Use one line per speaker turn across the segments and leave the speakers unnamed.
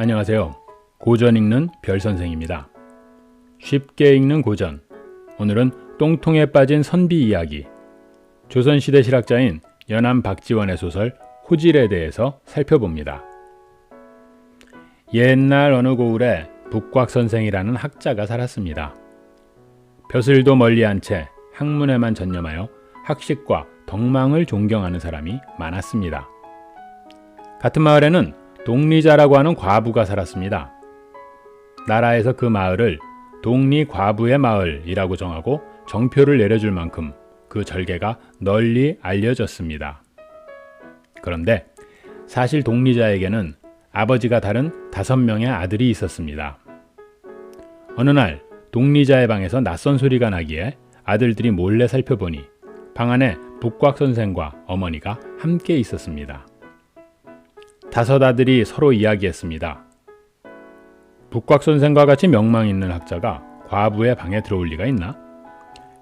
안녕하세요. 고전 읽는 별선생입니다. 쉽게 읽는 고전. 오늘은 똥통에 빠진 선비 이야기. 조선시대 실학자인 연암 박지원의 소설 호질에 대해서 살펴봅니다. 옛날 어느 고을에 북곽선생이라는 학자가 살았습니다. 벼슬도 멀리한 채 학문에만 전념하여 학식과 덕망을 존경하는 사람이 많았습니다. 같은 마을에는 독리자라고 하는 과부가 살았습니다. 나라에서 그 마을을 독리과부의 마을이라고 정하고 정표를 내려줄 만큼 그 절개가 널리 알려졌습니다. 그런데 사실 독리자에게는 아버지가 다른 5명의 아들이 있었습니다. 어느 날 독리자의 방에서 낯선 소리가 나기에 아들들이 몰래 살펴보니 방 안에 북곽선생과 어머니가 함께 있었습니다. 5 아들이 서로 이야기했습니다. 북곽선생과 같이 명망 있는 학자가 과부의 방에 들어올 리가 있나?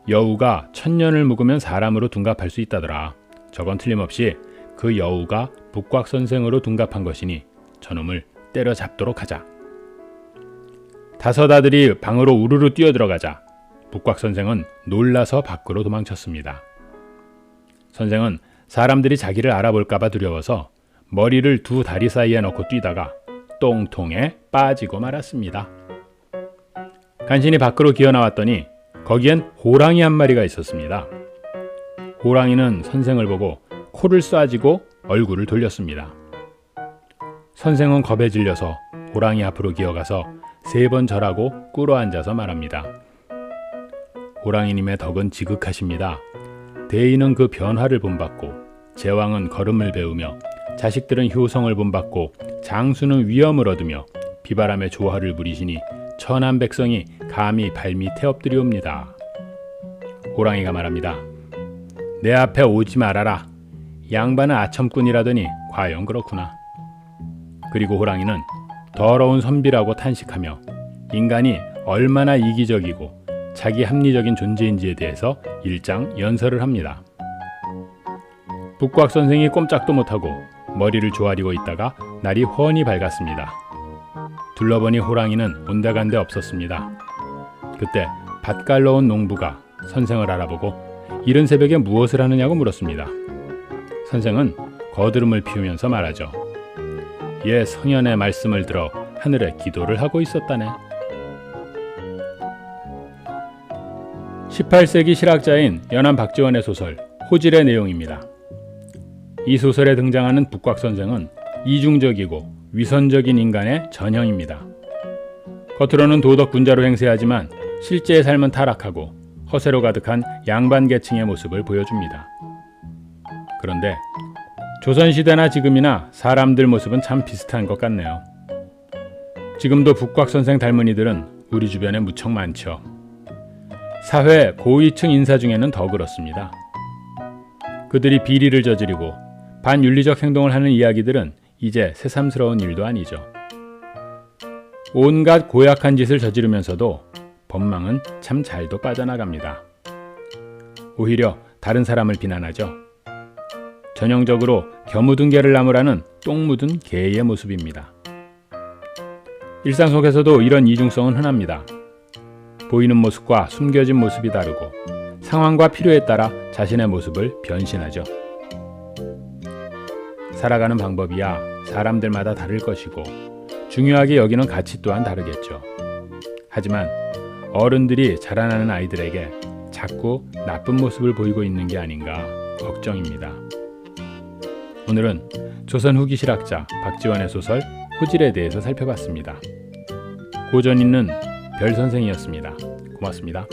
여우가 1000년을 묵으면 사람으로 둔갑할 수 있다더라. 저건 틀림없이 그 여우가 북곽선생으로 둔갑한 것이니 저놈을 때려잡도록 하자. 5 아들이 방으로 우르르 뛰어들어가자 북곽선생은 놀라서 밖으로 도망쳤습니다. 선생은 사람들이 자기를 알아볼까봐 두려워서 머리를 2 다리 사이에 넣고 뛰다가 똥통에 빠지고 말았습니다. 간신히 밖으로 기어나왔더니 거기엔 호랑이 한 마리가 있었습니다. 호랑이는 선생을 보고 코를 쏴지고 얼굴을 돌렸습니다. 선생은 겁에 질려서 호랑이 앞으로 기어가서 3번 절하고 꿇어앉아서 말합니다. 호랑이님의 덕은 지극하십니다. 대인은 그 변화를 본받고 제왕은 걸음을 배우며 자식들은 효성을 본받고 장수는 위엄을 얻으며 비바람에 조화를 부리시니 천한 백성이 감히 발밑에 엎드리옵니다. 호랑이가 말합니다. 내 앞에 오지 말아라. 양반은 아첨꾼이라더니 과연 그렇구나. 그리고 호랑이는 더러운 선비라고 탄식하며 인간이 얼마나 이기적이고 자기 합리적인 존재인지에 대해서 일장 연설을 합니다. 북곽선생이 꼼짝도 못하고 머리를 조아리고 있다가 날이 훤히 밝았습니다. 둘러보니 호랑이는 온데간데 없었습니다. 그때 밭갈러 온 농부가 선생을 알아보고 이른 새벽에 무엇을 하느냐고 물었습니다. 선생은 거드름을 피우면서 말하죠. 예, 성현의 말씀을 들어 하늘에 기도를 하고 있었다네. 18세기 실학자인 연암 박지원의 소설 호질의 내용입니다. 이 소설에 등장하는 북곽선생은 이중적이고 위선적인 인간의 전형입니다. 겉으로는 도덕군자로 행세하지만 실제의 삶은 타락하고 허세로 가득한 양반계층의 모습을 보여줍니다. 그런데 조선시대나 지금이나 사람들 모습은 참 비슷한 것 같네요. 지금도 북곽선생 닮은이들은 우리 주변에 무척 많죠. 사회 고위층 인사 중에는 더 그렇습니다. 그들이 비리를 저지르고 반윤리적 행동을 하는 이야기들은 이제 새삼스러운 일도 아니죠. 온갖 고약한 짓을 저지르면서도 법망은 참 잘도 빠져나갑니다. 오히려 다른 사람을 비난하죠. 전형적으로 겨묻은 개를 나무라는 똥 묻은 개의 모습입니다. 일상 속에서도 이런 이중성은 흔합니다. 보이는 모습과 숨겨진 모습이 다르고 상황과 필요에 따라 자신의 모습을 변신하죠. 살아가는 방법이야 사람들마다 다를 것이고 중요하게 여기는 가치 또한 다르겠죠. 하지만 어른들이 자라나는 아이들에게 자꾸 나쁜 모습을 보이고 있는 게 아닌가 걱정입니다. 오늘은 조선 후기 실학자 박지원의 소설 호질에 대해서 살펴봤습니다. 고전 있는 별선생이었습니다. 고맙습니다.